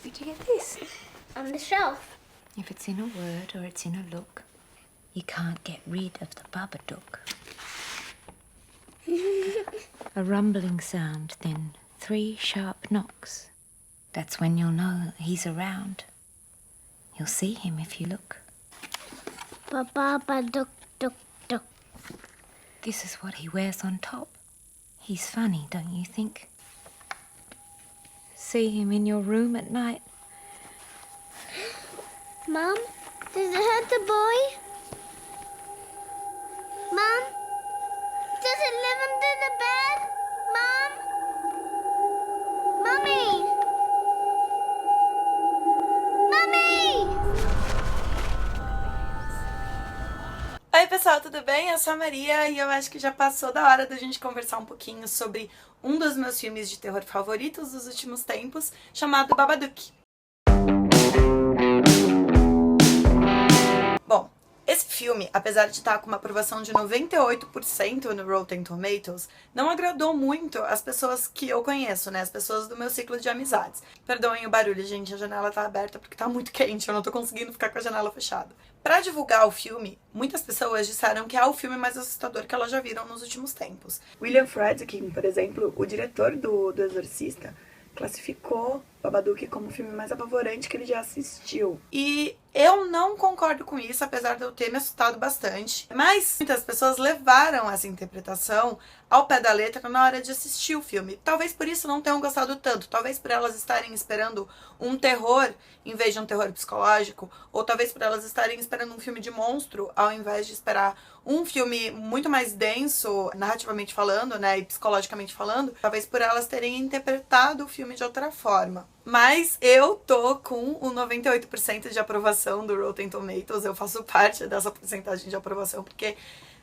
Did you get this? On the shelf. If it's in a word or it's in a look, you can't get rid of the Babadook. A rumbling sound, then 3 sharp knocks. That's when you'll know he's around. You'll see him if you look. Babadook, dook, dook. This is what he wears on top. He's funny, don't you think? See him in your room at night. Mom, does it hurt the boy? Mom, does it live under the bed? Mom? Mummy! Mummy! Oi pessoal, tudo bem? Eu sou a Maria e eu acho que já passou da hora da gente conversar um pouquinho sobre um dos meus filmes de terror favoritos dos últimos tempos, chamado Babadook. Bom, esse filme, apesar de estar com uma aprovação de 98% no Rotten Tomatoes, não agradou muito as pessoas que eu conheço, né? As pessoas do meu ciclo de amizades. Perdoem o barulho, gente, a janela tá aberta porque tá muito quente, eu não tô conseguindo ficar com a janela fechada. Pra divulgar o filme, muitas pessoas disseram que é o filme mais assustador que elas já viram nos últimos tempos. William Friedkin, por exemplo, o diretor do Exorcista, classificou Babadook como o filme mais apavorante que ele já assistiu. E eu não concordo com isso, apesar de eu ter me assustado bastante. Mas muitas pessoas levaram essa interpretação ao pé da letra na hora de assistir o filme. Talvez por isso não tenham gostado tanto. Talvez por elas estarem esperando um terror em vez de um terror psicológico. Ou talvez por elas estarem esperando um filme de monstro ao invés de esperar um filme muito mais denso, narrativamente falando, né, e psicologicamente falando. Talvez por elas terem interpretado o filme de outra forma. Mas eu tô com o 98% de aprovação do Rotten Tomatoes. Eu faço parte dessa porcentagem de aprovação, porque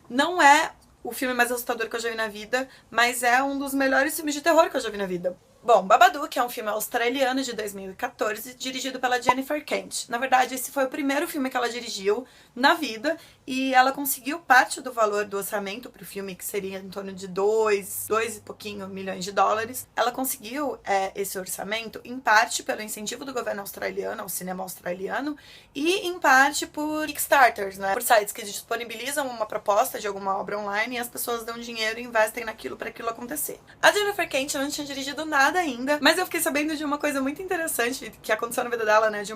não é o filme mais assustador que eu já vi na vida, mas é um dos melhores filmes de terror que eu já vi na vida. Bom, Babadook é um filme australiano de 2014, dirigido pela Jennifer Kent. Na verdade, esse foi o primeiro filme que ela dirigiu na vida, e ela conseguiu parte do valor do orçamento para o filme, que seria em torno de 2 e pouquinho milhões de dólares. Ela conseguiu esse orçamento, em parte pelo incentivo do governo australiano ao cinema australiano, e em parte por Kickstarters, né? Por sites que disponibilizam uma proposta de alguma obra online e as pessoas dão dinheiro e investem naquilo para aquilo acontecer. A Jennifer Kent não tinha dirigido nada ainda, mas eu fiquei sabendo de uma coisa muito interessante que aconteceu na vida dela, né? De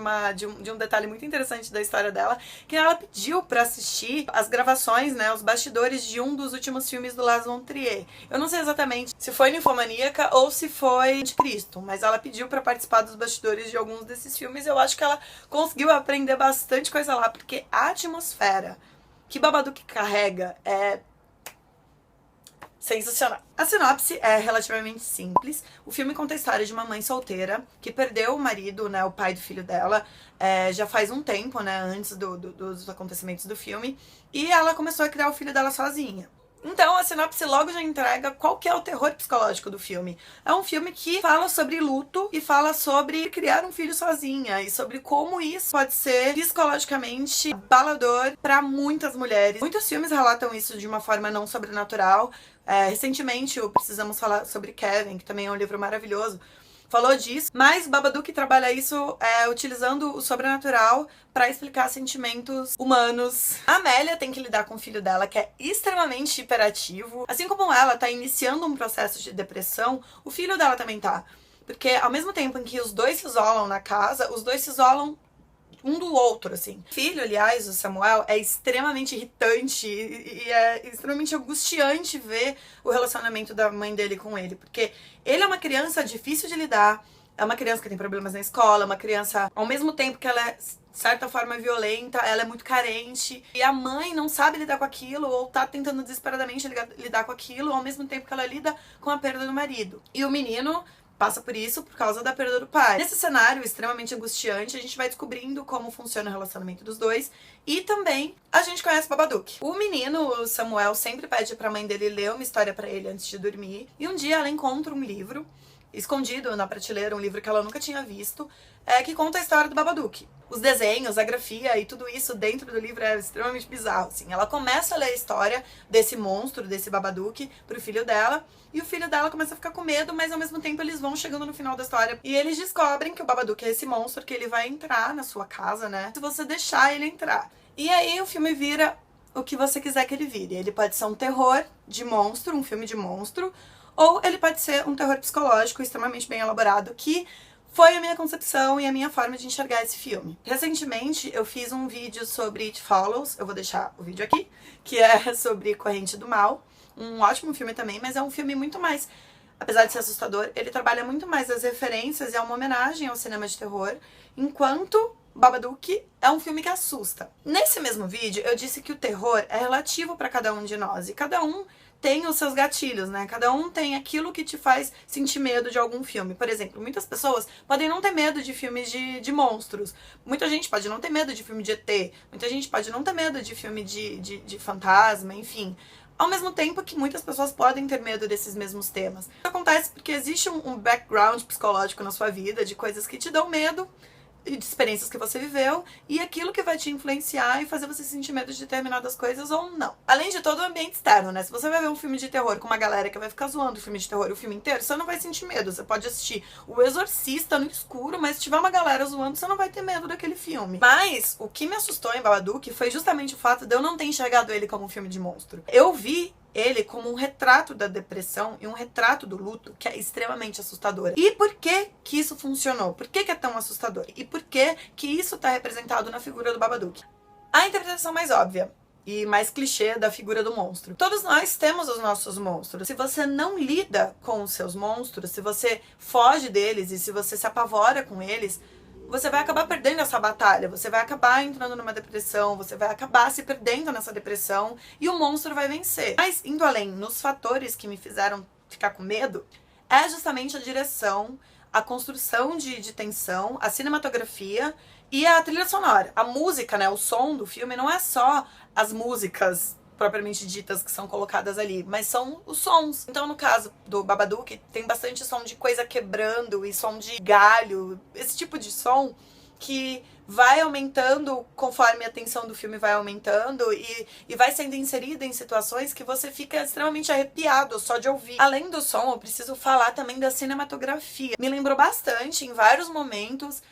um detalhe muito interessante da história dela, que ela pediu pra assistir as gravações, né? Os bastidores de um dos últimos filmes do Lars von Trier. Eu não sei exatamente se foi Ninfomaníaca ou se foi de Cristo, mas ela pediu pra participar dos bastidores de alguns desses filmes e eu acho que ela conseguiu aprender bastante coisa lá, porque a atmosfera que Babadook carrega é sensacional. A sinopse é relativamente simples. O filme conta a história de uma mãe solteira que perdeu o marido, né, o pai do filho dela, já faz um tempo, né, antes dos acontecimentos do filme, e ela começou a criar o filho dela sozinha. Então, a sinopse logo já entrega qual que é o terror psicológico do filme. É um filme que fala sobre luto e fala sobre criar um filho sozinha e sobre como isso pode ser psicologicamente abalador para muitas mulheres. Muitos filmes relatam isso de uma forma não sobrenatural. Recentemente, o Precisamos Falar sobre Kevin, que também é um livro maravilhoso, falou disso, mas Babadook trabalha isso utilizando o sobrenatural para explicar sentimentos humanos. A Amélia tem que lidar com o filho dela, que é extremamente hiperativo. Assim como ela tá iniciando um processo de depressão, o filho dela também tá. Porque ao mesmo tempo em que os dois se isolam na casa, os dois se isolam um do outro, assim. O filho, aliás, o Samuel, é extremamente irritante e é extremamente angustiante ver o relacionamento da mãe dele com ele, porque ele é uma criança difícil de lidar, é uma criança que tem problemas na escola, é uma criança, ao mesmo tempo que ela é, de certa forma, violenta, ela é muito carente, e a mãe não sabe lidar com aquilo, ou tá tentando desesperadamente lidar com aquilo, ao mesmo tempo que ela lida com a perda do marido. E o menino passa por isso por causa da perda do pai. Nesse cenário extremamente angustiante, a gente vai descobrindo como funciona o relacionamento dos dois e também a gente conhece Babadook. O menino, o Samuel, sempre pede pra mãe dele ler uma história pra ele antes de dormir e um dia ela encontra um livro escondido na prateleira um livro que ela nunca tinha visto, que conta a história do Babadook. Os desenhos, a grafia e tudo isso dentro do livro é extremamente bizarro, assim. Ela começa a ler a história desse monstro, desse Babadook, pro filho dela, e o filho dela começa a ficar com medo, mas ao mesmo tempo eles vão chegando no final da história e eles descobrem que o Babadook é esse monstro, que ele vai entrar na sua casa, né, se você deixar ele entrar. E aí o filme vira o que você quiser que ele vire. Ele pode ser um terror de monstro, um filme de monstro, ou ele pode ser um terror psicológico extremamente bem elaborado, que foi a minha concepção e a minha forma de enxergar esse filme. Recentemente eu fiz um vídeo sobre It Follows, eu vou deixar o vídeo aqui, que é sobre Corrente do Mal. Um ótimo filme também, mas é um filme muito mais, apesar de ser assustador, ele trabalha muito mais as referências e é uma homenagem ao cinema de terror, enquanto Babadook é um filme que assusta. Nesse mesmo vídeo eu disse que o terror é relativo para cada um de nós e cada um tem os seus gatilhos, né? Cada um tem aquilo que te faz sentir medo de algum filme. Por exemplo, muitas pessoas podem não ter medo de filmes de monstros. Muita gente pode não ter medo de filme de ET. Muita gente pode não ter medo de filme de fantasma, enfim. Ao mesmo tempo que muitas pessoas podem ter medo desses mesmos temas. Isso acontece porque existe um background psicológico na sua vida de coisas que te dão medo, de experiências que você viveu, e aquilo que vai te influenciar e fazer você sentir medo de determinadas coisas ou não. Além de todo o ambiente externo, né? Se você vai ver um filme de terror com uma galera que vai ficar zoando o filme de terror o filme inteiro, você não vai sentir medo. Você pode assistir O Exorcista no escuro, mas se tiver uma galera zoando, você não vai ter medo daquele filme. Mas o que me assustou em Babadook foi justamente o fato de eu não ter enxergado ele como um filme de monstro. Eu vi ele como um retrato da depressão e um retrato do luto que é extremamente assustador. E por que que isso funcionou? Por que que é tão assustador? E por que que isso está representado na figura do Babadook? A interpretação mais óbvia e mais clichê da figura do monstro. Todos nós temos os nossos monstros. Se você não lida com os seus monstros, se você foge deles e se você se apavora com eles, você vai acabar perdendo essa batalha, você vai acabar entrando numa depressão, você vai acabar se perdendo nessa depressão e o monstro vai vencer. Mas, indo além, nos fatores que me fizeram ficar com medo, é justamente a direção, a construção de tensão, a cinematografia e a trilha sonora. A música, né, o som do filme não é só as músicas propriamente ditas que são colocadas ali, mas são os sons. Então, no caso do Babadook, tem bastante som de coisa quebrando e som de galho, esse tipo de som que vai aumentando conforme a tensão do filme vai aumentando e vai sendo inserida em situações que você fica extremamente arrepiado só de ouvir. Além do som, eu preciso falar também da cinematografia. Me lembrou bastante, em vários momentos,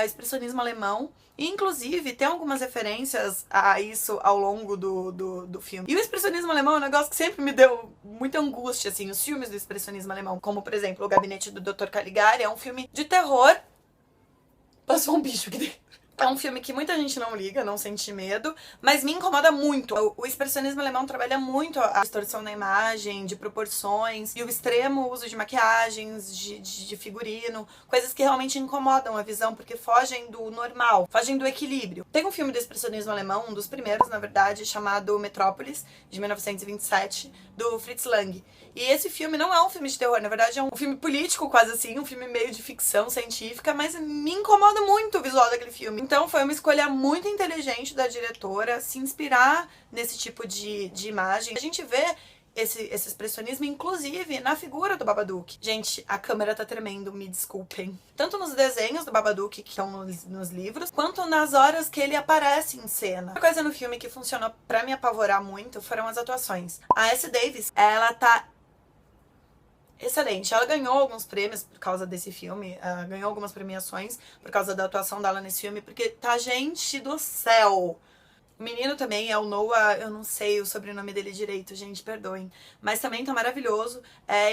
expressionismo alemão. Inclusive, tem algumas referências a isso ao longo do filme. E o expressionismo alemão é um negócio que sempre me deu muita angústia, assim, os filmes do expressionismo alemão. Como, por exemplo, O Gabinete do Dr. Caligari, é um filme de terror. Passou um bicho aqui dentro. É um filme que muita gente não liga, não sente medo, mas me incomoda muito. O expressionismo alemão trabalha muito a distorção da imagem, de proporções, e o extremo uso de maquiagens, de figurino, coisas que realmente incomodam a visão, porque fogem do normal, fogem do equilíbrio. Tem um filme do expressionismo alemão, um dos primeiros, na verdade, chamado Metrópolis, de 1927, do Fritz Lang. E esse filme não é um filme de terror, na verdade é um filme político, quase assim, um filme meio de ficção científica, mas me incomoda muito o visual daquele filme. Então foi uma escolha muito inteligente da diretora se inspirar nesse tipo de imagem. A gente vê esse expressionismo, inclusive, na figura do Babadook. Gente, a câmera tá tremendo, me desculpem. Tanto nos desenhos do Babadook, que estão nos livros, quanto nas horas que ele aparece em cena. Uma coisa no filme que funcionou pra me apavorar muito foram as atuações. A Essie Davis, ela tá excelente. Ela ganhou alguns prêmios por causa desse filme, ganhou algumas premiações por causa da atuação dela nesse filme, porque tá, gente do céu. O menino também é o Noah, eu não sei o sobrenome dele direito, gente, perdoem. Mas também tá maravilhoso.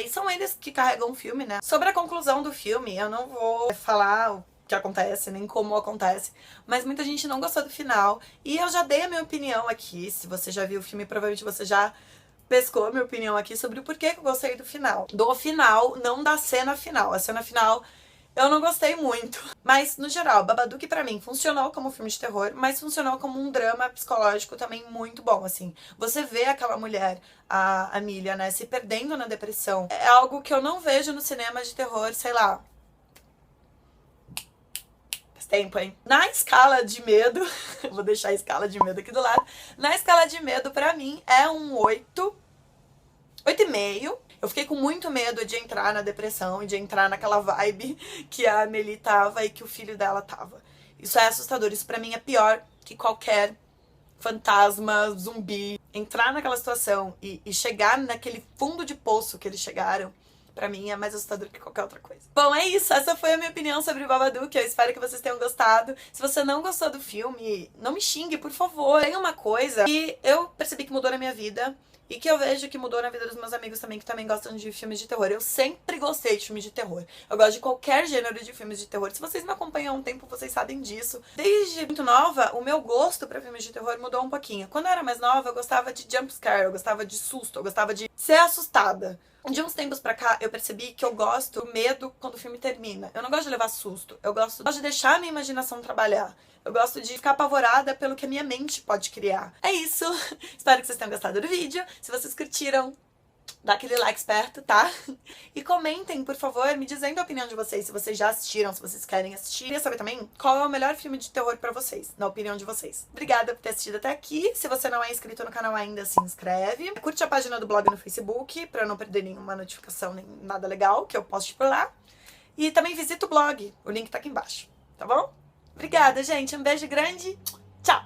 E são eles que carregam o filme, né? Sobre a conclusão do filme, eu não vou falar o que acontece, nem como acontece, mas muita gente não gostou do final. E eu já dei a minha opinião aqui. Se você já viu o filme, provavelmente você já pescou a minha opinião aqui sobre o porquê que eu gostei do final. Do final, não da cena final. A cena final eu não gostei muito. Mas, no geral, Babadook pra mim funcionou como um filme de terror, mas funcionou como um drama psicológico também muito bom, assim. Você vê aquela mulher, a Amelia, né, se perdendo na depressão. É algo que eu não vejo no cinema de terror, sei lá, faz tempo, hein? Na escala de medo, vou deixar a escala de medo aqui do lado. Na escala de medo, pra mim, é um 8,5. Eu fiquei com muito medo de entrar na depressão e de entrar naquela vibe que a Amélie tava e que o filho dela tava. Isso é assustador, isso pra mim é pior que qualquer fantasma, zumbi. Entrar naquela situação e chegar naquele fundo de poço que eles chegaram, pra mim é mais assustador que qualquer outra coisa. Bom, é isso. Essa foi a minha opinião sobre o Babadook. Eu espero que vocês tenham gostado. Se você não gostou do filme, não me xingue, por favor. Tem uma coisa que eu percebi que mudou na minha vida e que eu vejo que mudou na vida dos meus amigos também, que também gostam de filmes de terror. Eu sempre gostei de filmes de terror. Eu gosto de qualquer gênero de filmes de terror. Se vocês me acompanham há um tempo, vocês sabem disso. Desde muito nova, o meu gosto pra filmes de terror mudou um pouquinho. Quando eu era mais nova, eu gostava de jumpscare, eu gostava de susto, eu gostava de ser assustada. De uns tempos pra cá, eu percebi que eu gosto do medo quando o filme termina. Eu não gosto de levar susto. Eu gosto de deixar a minha imaginação trabalhar. Eu gosto de ficar apavorada pelo que a minha mente pode criar. É isso. Espero que vocês tenham gostado do vídeo. Se vocês curtiram, dá aquele like esperto, tá? E comentem, por favor, me dizendo a opinião de vocês. Se vocês já assistiram, se vocês querem assistir. Queria saber também qual é o melhor filme de terror pra vocês, na opinião de vocês. Obrigada por ter assistido até aqui. Se você não é inscrito no canal ainda, se inscreve. Curte a página do blog no Facebook, pra não perder nenhuma notificação, nem nada legal que eu poste por lá. E também visita o blog. O link tá aqui embaixo, tá bom? Obrigada, gente. Um beijo grande. Tchau!